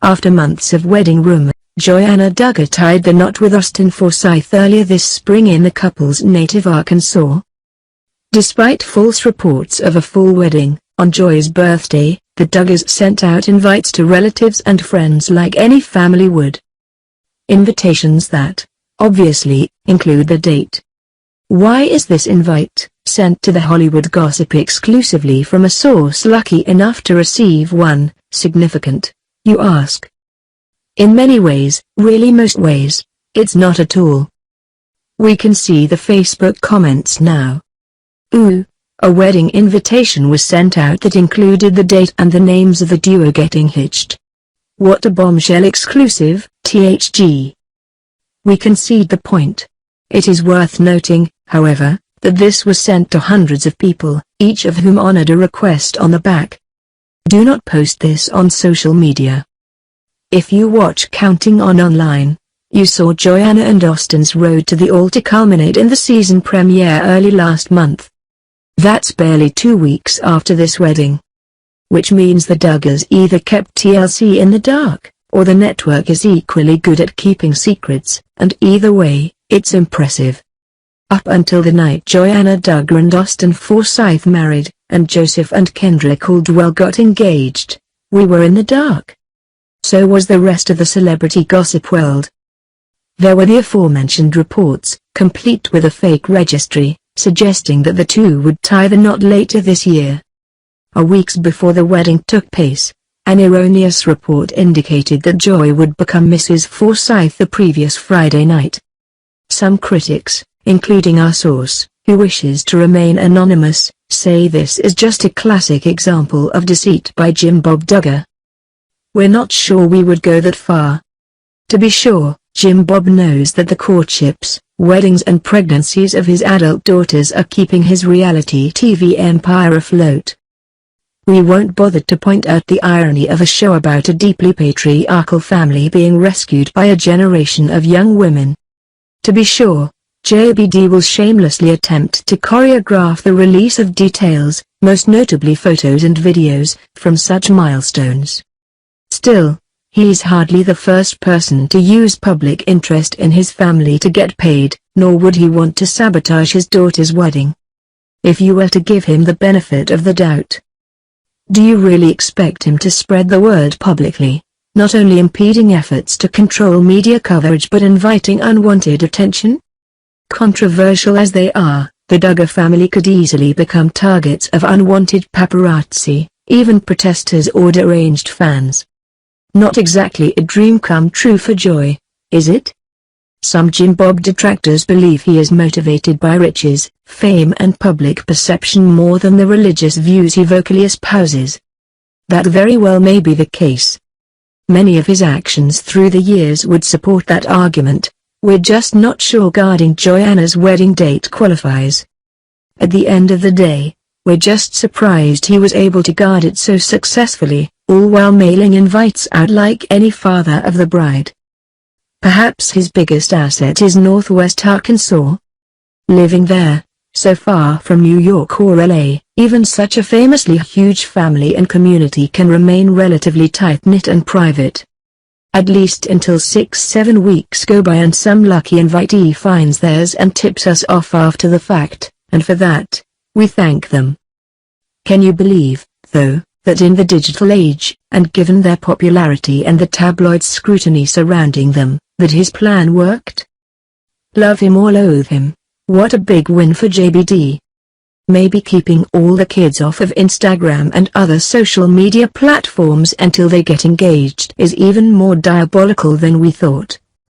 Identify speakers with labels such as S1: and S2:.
S1: After months of wedding rumor, Joanna Duggar tied the knot with Austin Forsyth earlier this spring in the couple's native Arkansas. Despite false reports of a full wedding, on Joy's birthday, the Duggars sent out invites to relatives and friends like any family would. Invitations that, obviously, include the date. Why is this invite, sent to the Hollywood gossip exclusively from a source lucky enough to receive one, significant, you ask? In many ways, really most ways, it's not at all. We can see the Facebook comments now. Ooh, a wedding invitation was sent out that included the date and the names of the duo getting hitched. What a bombshell exclusive, THG. We concede the point. It is worth noting, however, that this was sent to hundreds of people, each of whom honored a request on the back. Do not post this on social media. If you watch Counting On online, you saw Joanna and Austin's road to the altar culminate in the season premiere early last month. That's barely 2 weeks after this wedding. Which means the Duggars either kept TLC in the dark, or the network is equally good at keeping secrets, and either way, it's impressive. Up until the night Joanna Duggar and Austin Forsyth married, and Joseph and Kendra Caldwell got engaged, we were in the dark. So was the rest of the celebrity gossip world. There were the aforementioned reports, complete with a fake registry, suggesting that the two would tie the knot later this year. Weeks before the wedding took place, an erroneous report indicated that Joy would become Mrs. Forsyth the previous Friday night. Some critics, including our source, who wishes to remain anonymous, say this is just a classic example of deceit by Jim Bob Duggar. We're not sure we would go that far. To be sure, Jim Bob knows that the courtships, weddings and pregnancies of his adult daughters are keeping his reality TV empire afloat. We won't bother to point out the irony of a show about a deeply patriarchal family being rescued by a generation of young women. To be sure, JBD will shamelessly attempt to choreograph the release of details, most notably photos and videos, from such milestones. Still, he's hardly the first person to use public interest in his family to get paid, nor would he want to sabotage his daughter's wedding. If you were to give him the benefit of the doubt, do you really expect him to spread the word publicly, not only impeding efforts to control media coverage but inviting unwanted attention? Controversial as they are, the Duggar family could easily become targets of unwanted paparazzi, even protesters or deranged fans. Not exactly a dream come true for Joy, is it? Some Jim Bob detractors believe he is motivated by riches, fame and public perception more than the religious views he vocally espouses. That very well may be the case. Many of his actions through the years would support that argument. We're just not sure guarding Joanna's wedding date qualifies. At the end of the day, we're just surprised he was able to guard it so successfully, all while mailing invites out like any father of the bride. Perhaps his biggest asset is Northwest Arkansas. Living there, so far from New York or LA, even such a famously huge family and community can remain relatively tight-knit and private. At least until 6-7 weeks go by and some lucky invitee finds theirs and tips us off after the fact, and for that, we thank them. Can you believe, though, that in the digital age, and given their popularity and the tabloid scrutiny surrounding them, that his plan worked? Love him or loathe him, what a big win for JBD. Maybe keeping all the kids off of Instagram and other social media platforms until they get engaged is even more diabolical than we thought.